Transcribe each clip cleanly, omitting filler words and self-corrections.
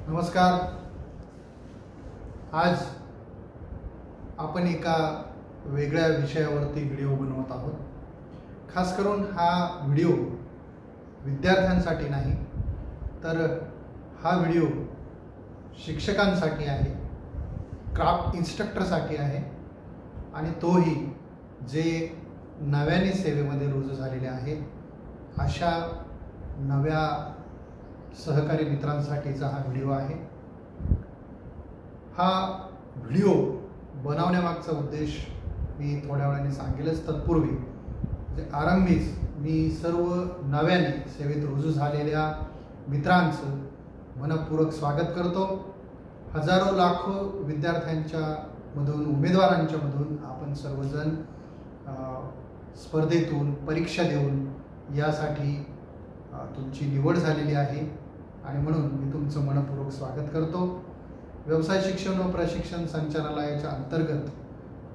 नमस्कार। आज आपण एका वेगळ्या विषयावरती व्हिडिओ बनवत आहोत। खास करून हा व्हिडिओ विद्यार्थ्यांसाठी नाही, तर हा व्हिडिओ शिक्षकांसाठी आहे, क्राफ्ट इन्स्ट्रक्टरसाठी आहे आणि तोही जे नव्याने सेवेमध्ये रुजू झालेले आहेत अशा नव्या सहकारी मित्रांसाठीचा हा व्हिडिओ आहे। हा व्हिडिओ बनवण्यामागचा उद्देश मी थोड्या वेळाने सांगेलच। तत्पूर्वी आरंभीच मी सर्व नव्याने सेवेत रुजू झालेल्या मित्रांचं मनपूर्वक स्वागत करतो। हजारो लाखो विद्यार्थ्यांच्या मधून, उमेदवारांच्या मधून आपण सर्वजण स्पर्धेतून, परीक्षा देऊन यासाठी तुमची निवड झालेली आहे आणि म्हणून मी तुमचं मनपूर्वक स्वागत करतो। व्यवसाय शिक्षण व प्रशिक्षण संचालनालयाच्या अंतर्गत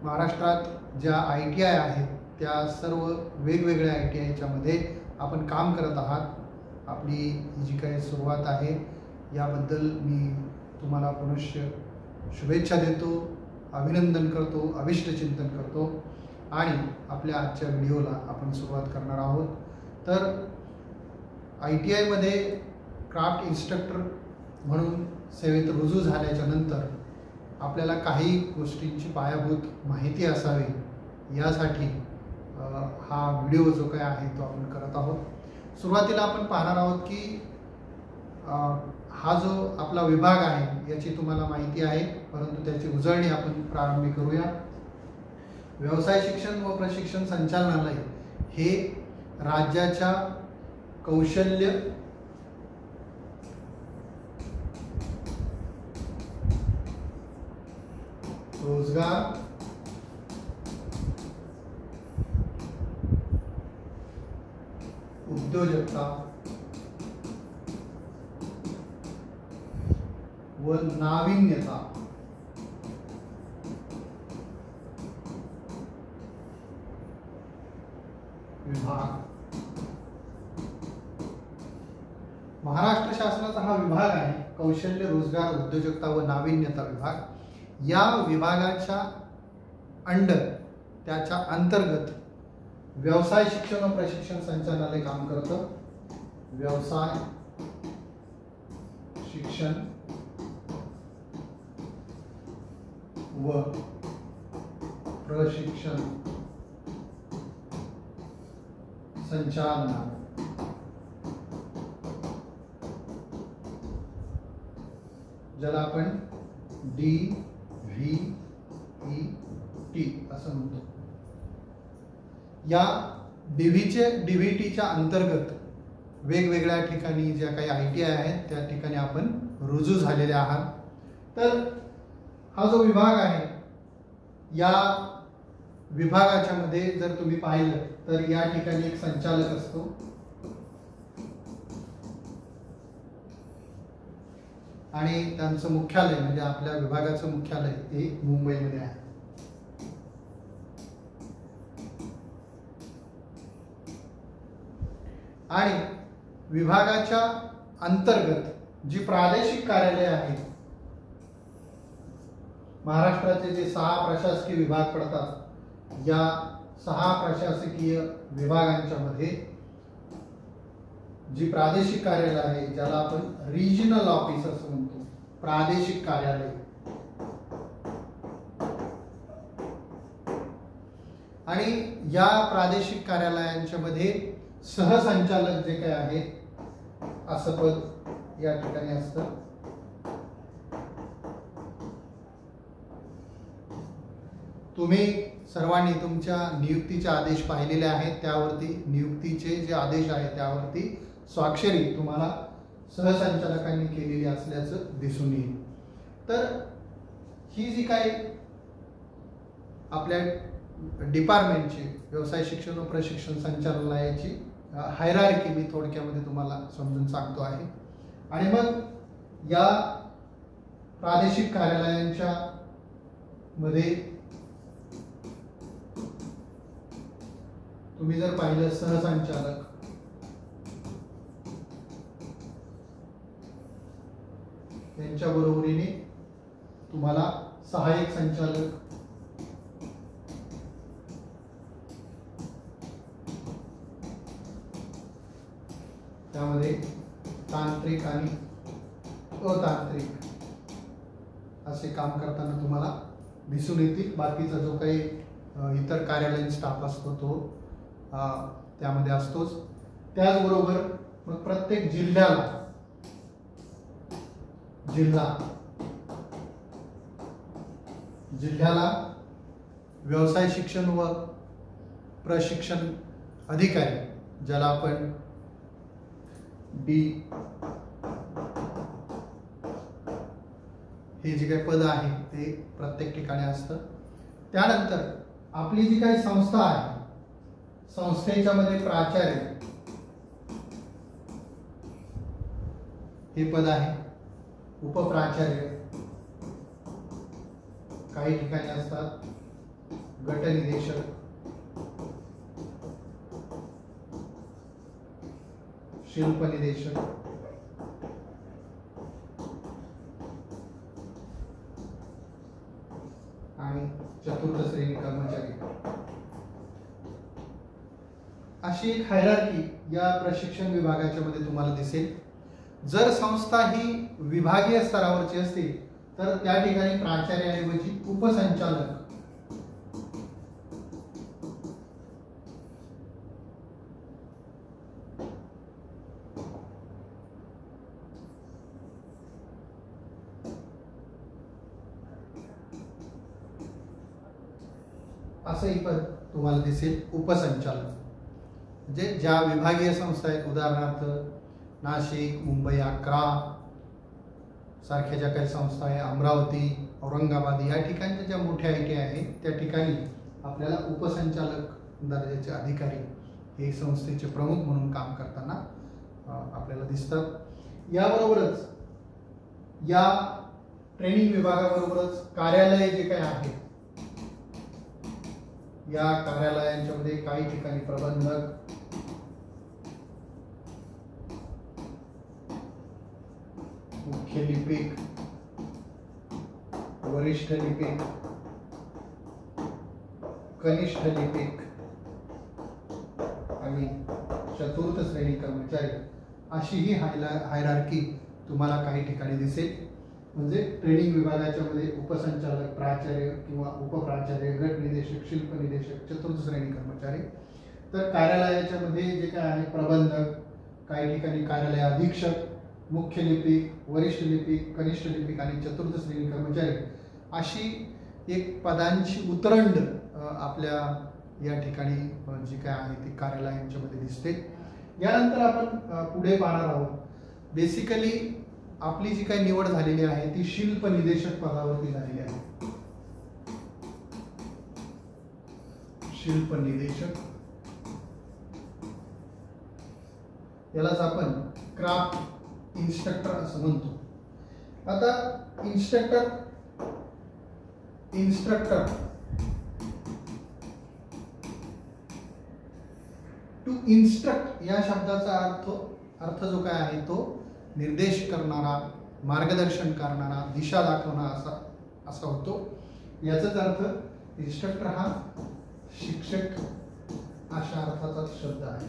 महाराष्ट्रात ज्या ITI आहेत त्या सर्व वेगवेगळ्या ITIच्या मध्ये आपण काम करत आहात। आपली जी काही सुरुवात आहे याबद्दल मी तुम्हाला पुनश्च शुभेच्छा देतो, अभिनंदन करतो, अभिष्टचिंतन करतो आणि आपल्या आजच्या व्हिडिओला आपण सुरुवात करणार आहोत। तर ITI मध्ये क्राफ्ट इन्स्ट्रक्टर म्हणून सेवेत रुजू झाल्याच्या नंतर आपल्याला काही गोष्टींची पायाभूत माहिती असावी यासाठी हा व्हिडिओ जो काय आहे तो आपण करत आहोत। सुरुवातीला आपण पाहणार आहोत की हा जो आपला विभाग आहे याची तुम्हाला माहिती आहे, परंतु त्याची उजळणी आपण प्रारंभी करूया। व्यवसाय शिक्षण व प्रशिक्षण संचालनालय हे राज्याच्या कौशल्य रोजगार उद्योजकता व नाविन्यता विभाग, महाराष्ट्र शासनाचा हा विभाग आहे कौशल्य रोजगार उद्योजकता व नाविन्यता विभाग। या विभागाच्या अंडर, त्याच्या अंतर्गत व्यवसाय शिक्षण व प्रशिक्षण संचालनालय काम करतं। व्यवसाय शिक्षण व प्रशिक्षण संचालनालय ज्याला आपण DVET असं म्हणतो। या DVTच्या अंतर्गत वेगवेगळ्या ठिकाणी ज्या काही ITI आहेत त्या ठिकाणी आपण रुजू झालेले आहात। तर हा जो विभाग आहे या विभागाच्या मध्ये जर तुम्ही पाहिलं तर या ठिकाणी एक संचालक असतो आणि त्यांचं मुख्यालय म्हणजे आपल्या विभागाचं मुख्यालय ते मुंबईमध्ये आहे। आणि विभागाच्या अंतर्गत जी प्रादेशिक कार्यालय आहेत, महाराष्ट्राचे जे 6 प्रशासकीय विभाग पडतात, या 6 प्रशासकीय विभागांच्या मध्ये जी प्रादेशिक कार्यालय आहे ज्याला आपण रिजनल ऑफिस असं म्हणतो, प्रादेशिक कार्यालय, आणि या प्रादेशिक कार्यालयांच्या मध्ये सहसंचालक जे काही आहेत असं पद या ठिकाणी असतं। तुम्ही सर्वांनी तुमच्या नियुक्तीचे आदेश पाहिलेले आहेत, त्यावरती नियुक्तीचे जे आदेश आहेत त्यावरती स्वाक्षरी तुम्हाला सहसंचालकांनी केलेली असल्याचं दिसून येईल। तर ही जी काही आपल्या डिपार्टमेंटची व्यवसाय शिक्षण व प्रशिक्षण संचालनालयाची हायरार्की मी थोडक्यामध्ये तुम्हाला समजून सांगतो आहे। आणि मग या प्रादेशिक कार्यालयांच्या मध्ये तुम्ही जर पाहिलं सहसंचालक यांच्या बरोबरीने तुम्हाला सहाय्यक संचालक, त्यामध्ये तांत्रिक आणि अतांत्रिक असे काम करताना तुम्हाला दिसून येतील. बाकीचा जो काही इतर कार्यालयीन स्टाफ असतो तो त्यामध्ये असतोच. त्याचबरोबर मग प्रत्येक जिल्ह्याला व्यवसाय शिक्षण व प्रशिक्षण अधिकारी, ज्याला आपण डी हे जे काही पद आहे ते प्रत्येक ठिकाणी असतं. त्यानंतर आपली जी काही संस्था आहे, संस्थेच्या मध्ये प्राचार्य हे पद आहे. उपप्राचार्य काही ठिकाणी असतात. गटनिदेशक, शिल्प निदेशक, आणि चतुर्थ श्रेणी कर्मचारी अशी एक हायरार्की या प्रशिक्षण विभागाच्या मध्ये तुम्हाला दिसेल. जर संस्था ही विभागीय स्तरावरची असते तर त्या ठिकाणी प्राचार्याऐवजी उपसंचालक असंही पद तुम्हाला दिसेल. उपसंचालक म्हणजे ज्या विभागीय संस्था आहेत, उदाहरणार्थ नाशिक, मुंबई, अकरा सारख्या ज्या काही संस्था आहे, अमरावती, औरंगाबाद या ठिकाणच्या ज्या मोठ्या ITI आहेत त्या ठिकाणी आपल्याला उपसंचालक दर्जाचे अधिकारी हे संस्थेचे प्रमुख म्हणून काम करताना आपल्याला दिसतात. याबरोबरच या ट्रेनिंग विभागाबरोबरच कार्यालय जे काही आहेत, या कार्यालयांच्या मध्ये काही ठिकाणी प्रबंधक, मुख्य लिपिक, वरिष्ठ लिपिक, कनिष्ठ लिपिक आणि चतुर्थ श्रेणी कर्मचारी अशी ही हायरार्की तुम्हाला काही ठिकाणी दिसेल. म्हणजे ट्रेनिंग विभागाच्या मध्ये उपसंचालक, प्राचार्य किंवा उपप्राचार्य, गट निदेशक, शिल्प निदेशक, चतुर्थ श्रेणी कर्मचारी. तर कार्यालयाच्या मध्ये जे काय आहे प्रबंधक, काही ठिकाणी कार्यालय अधीक्षक, मुख्य लिपिक, वरिष्ठ लिपिक, कनिष्ठ लिपिक आणि चतुर्थ श्रेणी कर्मचारी अशी एक पदांची उतरंड आपल्या या ठिकाणी जी काय आहे ती कार्यालयांच्या मध्ये दिसते. यानंतर आपण पुढे पाहणार आहोत. बेसिकली आपली जी काही निवड झालेली आहे ती शिल्प निदेशक पदावरती झालेली आहे. शिल्प निदेशक, यालाच आपण क्राफ्ट इन्स्ट्रक्टर असं म्हणतो. आता इन्स्ट्रक्टर टू इन्स्ट्रक्ट या शब्दाचा अर्थ जो काय आहे तो निर्देश करणारा, मार्गदर्शन करणारा, दिशा दाखवणारा असा होतो. याचाच अर्थ इन्स्ट्रक्टर हा शिक्षक अशा अर्थाचा शब्द आहे.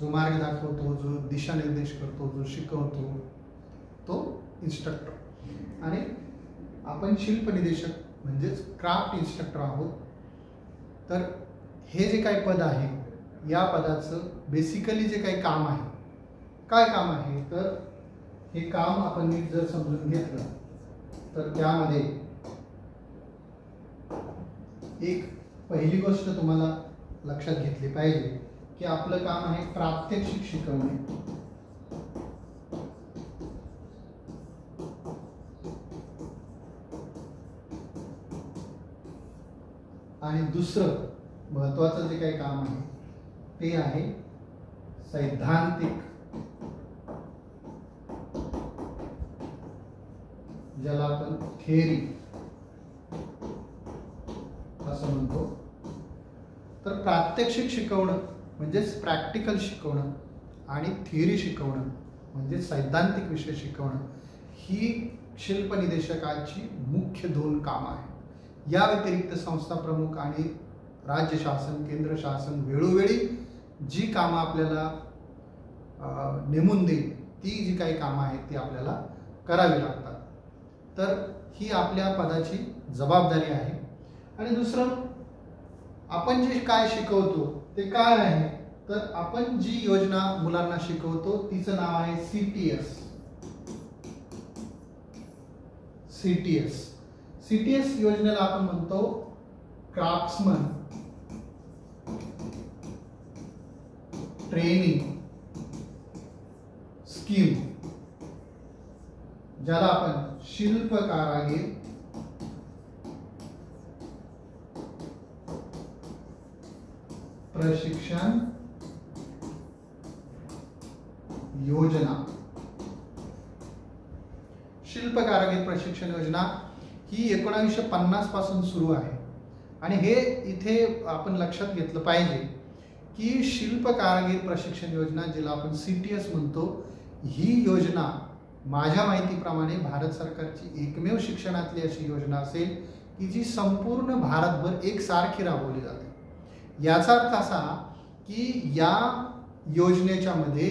जो मार्ग दाखवतो, जो दिशा निर्देश करतो, जो शिकवतो तो इन्स्ट्रक्टर. आणि आपण शिल्प निदेशक म्हणजेच क्राफ्ट इन्स्ट्रक्टर आहोत. तर हे जे काही पद आहे या पदाचं बेसिकली जे काही काम आहे, काय काम आहे तर हे काम आपण नीट जर समजून घेतलं तर त्यामध्ये एक पहिली गोष्ट तुम्हाला लक्षात घेतली पाहिजे की आपलं काम आहे प्रात्यक्षिक शिकवणे. आणि दुसरं महत्त्वाचं जे काही काम आहे ते आहे सैद्धांतिक, ज्याला आपण थिअरी असं म्हणतो. तर प्रात्यक्षिक शिकवणं म्हणजेच प्रॅक्टिकल शिकवणं आणि थिअरी शिकवणं म्हणजे सैद्धांतिक विषय शिकवणं, ही शिल्प निदेशकाची मुख्य 2 कामं आहेत. या व्यतिरिक्त संस्था प्रमुख आणि राज्य शासन, केंद्र शासन वेळोवेळी जी कामं आपल्याला नेमून देईल ती जी काही कामं आहेत ती आपल्याला करावी लागतात. तर ही आपल्या पदाची जबाबदारी आहे. आणि दुसरं, आपण जे काय शिकवतो ते काय आहे, तर आपण जी योजना मुलांना शिकवतो तिचं नाव आहे CTS. CTS योजनेला आपण म्हणतो क्राफ्ट्समन ट्रेनिंग स्कीम, ज्याला आपण शिल्प कारागीर प्रशिक्षण योजना. शिल्प कारागीर प्रशिक्षण योजना ही 1950 पासून सुरू आहे. आणि हे इथे आपण लक्षात घेतलं पाहिजे की शिल्प कारागीर प्रशिक्षण योजना, जिला आपण CTS म्हणतो, ही योजना माझ्या माहितीप्रमाणे भारत सरकारची एकमेव शिक्षणातली अशी योजना असेल की जी संपूर्ण भारतभर एकसारखी राबवली जाते. याचा अर्थ असा की या योजनेच्या मध्ये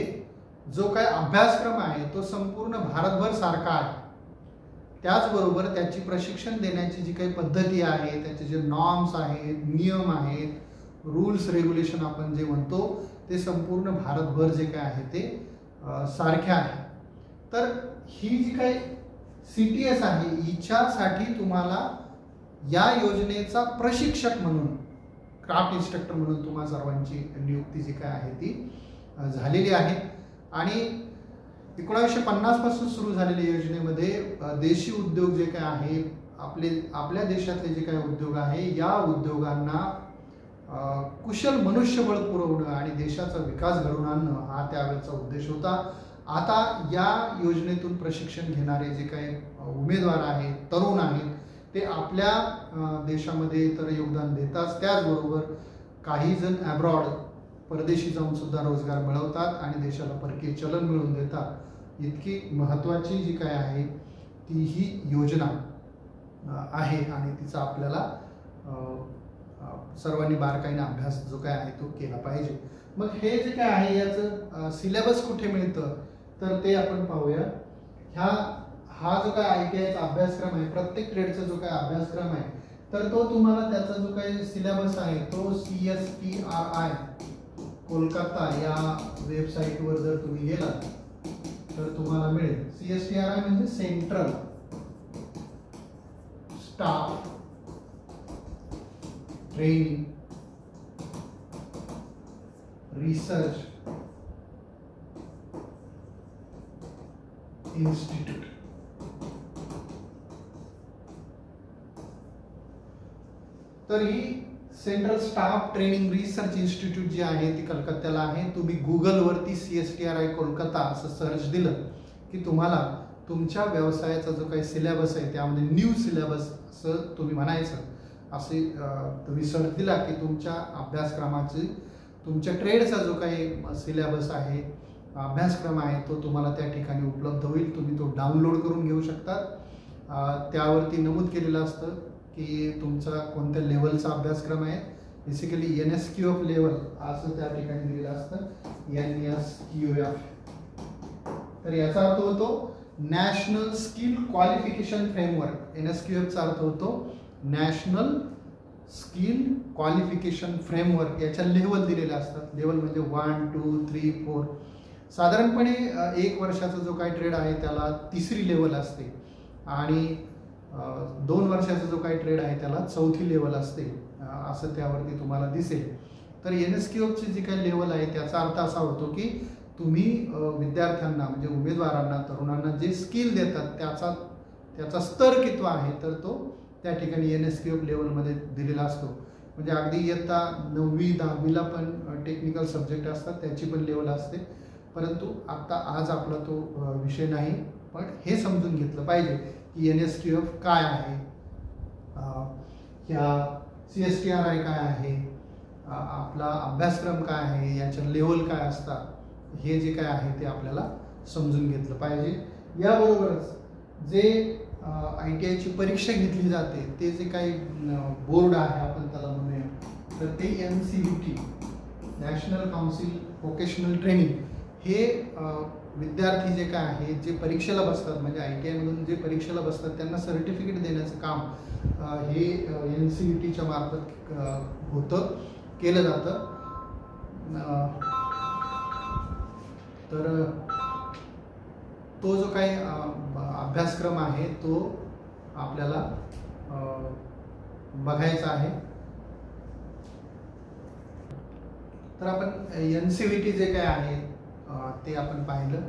जो काही अभ्यासक्रम आहे तो संपूर्ण भारतभर सारखा आहे. त्याचबरोबर त्याची प्रशिक्षण देण्याची जी काही पद्धती आहे, त्याचे जे नॉर्म्स आहेत, नियम आहेत, रूल्स रेग्युलेशन आपण जे म्हणतो, ते संपूर्ण भारतभर जे काय आहे ते सारखे आहे. तर ही जी काही CTS आहे हिच्यासाठी तुम्हाला या योजनेचा प्रशिक्षक म्हणून, क्राफ्ट इन्स्ट्रक्टर म्हणून तुम्हा सर्वांची नियुक्ती जी काय आहे ती झालेली आहे. आणि 1950 पासून सुरू झालेल्या योजनेमध्ये देशी उद्योग जे काय आहे, आपल्या देशातले जे काही उद्योग आहे, या उद्योगांना कुशल मनुष्यबळ पुरवणं आणि देशाचा विकास घडवून आणणं हा त्यावेळेचा उद्देश होता. आता या योजनेतून प्रशिक्षण घेणारे जे काही उमेदवार आहेत, तरुण आहेत, ते आपल्या देशामध्ये तर योगदान देतात, त्याचबरोबर काही जण अब्रॉड परदेशी जाऊन सुद्धा रोजगार मिळवतात आणि देशाला परकीय चलन मिळवून देतात. इतकी महत्त्वाची जी काय आहे ती ही योजना आहे आणि तिचा आपल्याला सर्वांनी बारकाईने अभ्यास जो काय आहे तो केला पाहिजे. मग हे जे काय आहे याचं सिलेबस कुठे मिळतं तर ते आपण पाहूया. हा जो काय ITIचा अभ्यासक्रम आहे, प्रत्येक ट्रेडचा जो काय अभ्यासक्रम आहे, तर तो तुम्हाला त्याचा जो काही सिलेबस आहे तो CSTRI कोलकाता या वेबसाईटवर जर तुम्ही गेलात तर तुम्हाला मिळेल. CSTRI म्हणजे central staff training research institute. तर ही central staff training research institute जी आहे ती कलकत्त्याला आहे. तुम्ही गुगलवरती CSTRI कोलकाता असं सर्च दिलं की तुम्हाला तुमच्या व्यवसायाचा जो काही सिलेबस आहे त्यामध्ये न्यू सिलेबस असं तुम्ही म्हणायचं, असे तुम्ही सर्च दिला की तुमच्या अभ्यासक्रमाची, तुमच्या ट्रेडचा जो काही सिलेबस आहे, अभ्यासक्रम आहे, तो तुम्हाला त्या ठिकाणी उपलब्ध होईल. तुम्ही तो डाउनलोड करून घेऊ शकतात. त्यावरती नमूद केलेलं असतं की तुमचा कोणत्या लेवलचा अभ्यासक्रम आहे. बेसिकली NSQF लेवल असं त्या ठिकाणी दिलेलं असतं, NSQF. तर याचा अर्थ होतो नॅशनल स्किल क्वालिफिकेशन फ्रेमवर्क. NSQFचा अर्थ होतो नॅशनल स्किल क्वालिफिकेशन फ्रेमवर्क. याच्या लेवल दिलेल्या असतात. लेवल म्हणजे 1, 2, 3, 4. साधारणपणे 1 वर्षाचा जो काही ट्रेड आहे त्याला 3री लेवल असते आणि 2 वर्षाचा जो काही ट्रेड आहे त्याला 4थी लेवल असते, असं त्यावरती तुम्हाला दिसेल. तर NSQFची जी काही लेवल आहे त्याचा अर्थ असा होतो की तुम्ही विद्यार्थ्यांना म्हणजे उमेदवारांना, तरुणांना जे स्किल देतात त्याचा स्तर किती आहे तर तो त्या ठिकाणी NSQF लेवलमध्ये दिलेला असतो. म्हणजे अगदी इयत्ता 9वी 10वीला पण टेक्निकल सब्जेक्ट असतात, त्याची पण लेवल असते. परंतु आज आपला तो विषय नाही, पण हे समजून घेतलं पाहिजे की NSQF काय आहे, ह्या CSTRI काय आहे, आपला अभ्यासक्रम काय आहे, याच्या लेवल काय असतात, हे जे काय आहे ते आपल्याला समजून घेतलं पाहिजे. याबरोबरच जे ITIची परीक्षा घेतली जाते ते जे काही बोर्ड आहे आपण त्याला म्हणूया, तर ते NCVT national council vocational training हे विद्यार्थी जे काय आहे जे परीक्षेला बसतात म्हणजे ITI मधून जे परीक्षेला बसतात त्यांना सर्टिफिकेट देण्याचं काम हे NCVTच्या मार्फत होतं, केलं जातं. तर तो जो काही अभ्यासक्रम आहे तो आपल्याला बघायचा आहे. तर आपण NCVT जे काय आहे ते आपण पाहिलं.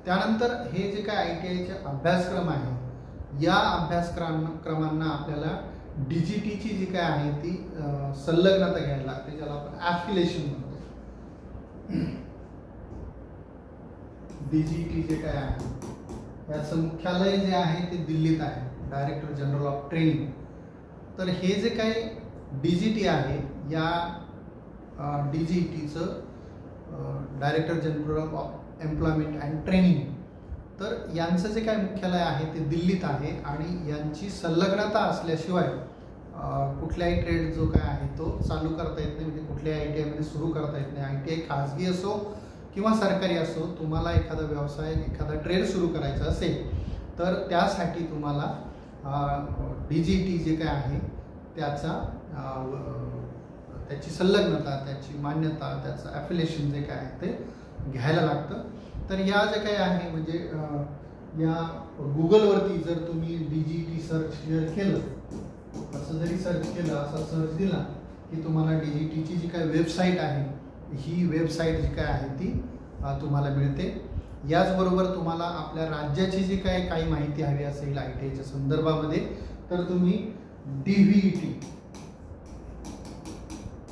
त्यानंतर हे जे काय ITIचे अभ्यासक्रम आहे या अभ्यासक्रमांना आपल्याला DGTची जी काय आहे ती संलग्नता घ्यायला लागते, ज्याला आपण ॲफिलिएशन म्हणतो. DGT जे काय आहे याचं मुख्यालय जे आहे ते दिल्लीत आहे, डायरेक्टर जनरल ऑफ ट्रेनिंग. तर हे जे काही DGT आहे या DGTचं director general of employment and training, तर यांचं जे काय मुख्यालय आहे ते दिल्लीत आहे आणि यांची संलग्नता असल्याशिवाय कुठल्याही ट्रेड जो काय आहे तो चालू करता येत नाही, म्हणजे कुठल्याही ITI मध्ये सुरू करता येत नाही. ITI खाजगी असो किंवा सरकारी असो, तुम्हाला एखादा व्यवसाय एखादा ट्रेड सुरू करायचा असेल तर त्यासाठी तुम्हाला DGT जे काय आहे त्याची संलग्नता, त्याची मान्यता, त्याचं ॲफिलिएशन जे काय आहे ते घ्यायला लागतं. तर या जे काही आहे म्हणजे या गुगलवरती जर तुम्ही DGT सर्च केलं, असं जरी सर्च केलं, असा सर्च दिला की तुम्हाला DGTची जी काही वेबसाईट आहे ही वेबसाईट जी काय आहे ती तुम्हाला मिळते. याचबरोबर तुम्हाला आपल्या राज्याची जी काही माहिती हवी असेल ITIच्या संदर्भामध्ये तर तुम्ही DVET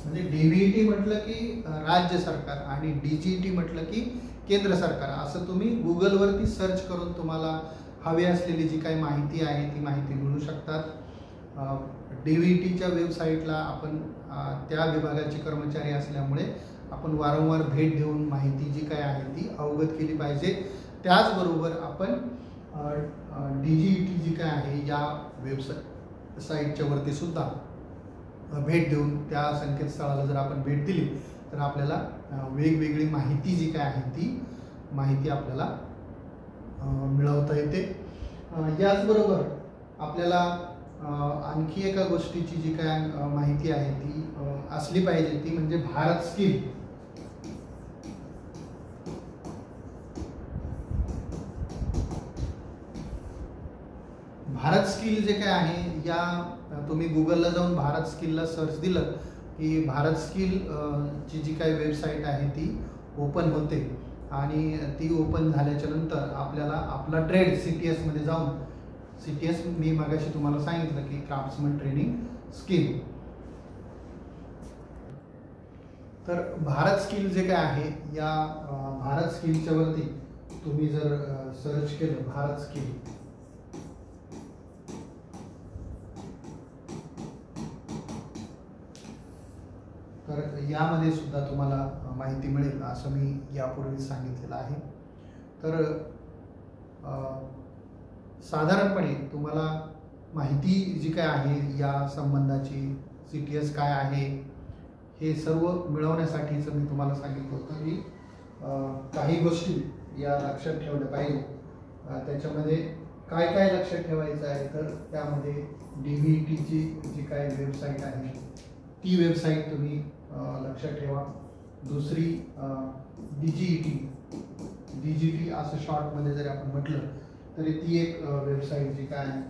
म्हणजे DVET म्हटलं की राज्य सरकार आणि DGT म्हटलं की केंद्र सरकार, असं तुम्ही गुगलवरती सर्च करून तुम्हाला हवी असलेली जी काही माहिती आहे ती माहिती मिळू शकतात. DVETच्या वेबसाईटला आपण त्या विभागाचे कर्मचारी असल्यामुळे आपण वारंवार भेट देऊन माहिती जी काय आहे ती अवगत केली पाहिजे. त्याचबरोबर आपण DGET जी काय आहे या वेबसाईटच्या वरती सुद्धा भेट देऊन त्या संकेतस्थळाला जर आपण भेट दिली तर आपल्याला वेगवेगळी माहिती जी काय आहे ती माहिती आपल्याला मिळवता येते. याचबरोबर आपल्याला आणखी एका गोष्टीची जी काय माहिती आहे ती असली पाहिजे, ती म्हणजे भारत स्किल. भारत स्किल जे काय आहे या तुम्ही गुगलला जाऊन भारत स्किलला सर्च दिलं की भारत स्किल ची जी काही वेबसाईट आहे ती ओपन होते आणि ती ओपन झाल्याच्या नंतर आपल्याला आपला ट्रेड CTS मध्ये जाऊन, CTS मी मागाशी तुम्हाला सांगितलं की क्राफ्ट्समन ट्रेनिंग स्किल, तर भारत स्किल जे काय आहे या भारत स्किलच्या वरती तुम्ही जर सर्च केलं भारत स्किल तर यामध्ये सुद्धा तुम्हाला माहिती मिळेल असं मी यापूर्वी सांगितलेलं आहे. तर साधारणपणे तुम्हाला माहिती जी काय आहे या संबंधाची, CTS काय आहे हे सर्व मिळवण्यासाठीच मी तुम्हाला सांगितलं होतं की काही गोष्टी या लक्षात ठेवल्या पाहिजे. त्याच्यामध्ये काय काय लक्षात ठेवायचं आहे तर त्यामध्ये DVETची जी काय वेबसाईट आहे ती वेबसाईट तुम्ही लक्षात ठेवा. दुसरी DGT असं शॉर्टमध्ये जरी आपण म्हटलं तरी ती एक वेबसाईट जी काय आहे.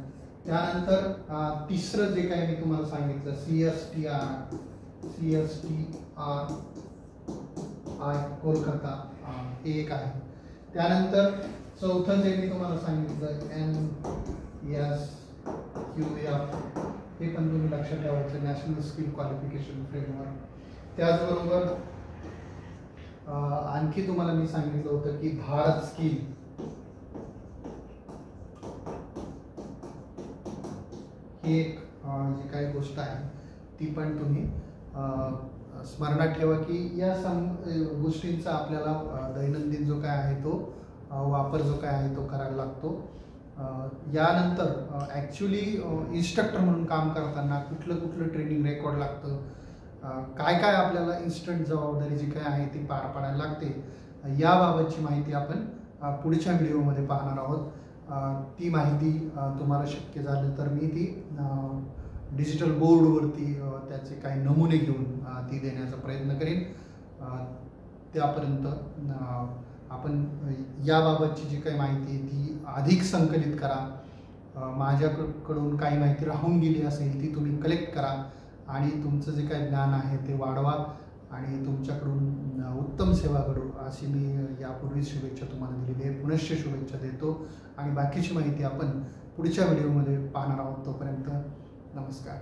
त्यानंतर तिसरं जे काही मी तुम्हाला सांगितलं CSTR कोलकाता हे एक आहे. त्यानंतर चौथं जे मी तुम्हाला सांगितलं NSQF हे पण तुम्ही लक्षात ठेवायचं, नॅशनल स्किल क्वालिफिकेशन फ्रेमवर्क. त्याचबरोबर आणखी तुम्हाला मी सांगितलं होतं की भारत स्किल ही एक जी काही गोष्ट आहे ती पण तुम्ही स्मरणात ठेवा की या गोष्टींचा आपल्याला दैनंदिन जो काय आहे तो वापर जो काय आहे तो करायला लागतो. यानंतर ॲक्च्युली इन्स्ट्रक्टर म्हणून काम करताना कुठलं ट्रेनिंग रेकॉर्ड लागतं, काय काय आपल्याला इन्स्टंट जबाबदारी जी काय आहे ती पार पाडायला लागते, याबाबतची माहिती आपण पुढच्या व्हिडिओमध्ये पाहणार आहोत. ती माहिती तुम्हाला शक्य झालं तर मी ती डिजिटल बोर्डवरती त्याचे काही नमुने घेऊन ती देण्याचा प्रयत्न करेन. त्यापर्यंत आपण याबाबतची जी काही माहिती आहे ती अधिक संकलित करा. माझ्याकडून काही माहिती राहून गेली असेल ती तुम्ही कलेक्ट करा आणि तुमचं जे काही ज्ञान आहे ते वाढवा आणि तुमच्याकडून उत्तम सेवा घडू अशी मी यापूर्वीच शुभेच्छा तुम्हाला दिलेली आहे. पुनश्च शुभेच्छा देतो आणि बाकीची माहिती आपण पुढच्या व्हिडिओमध्ये पाहणार आहोत. तोपर्यंत नमस्कार.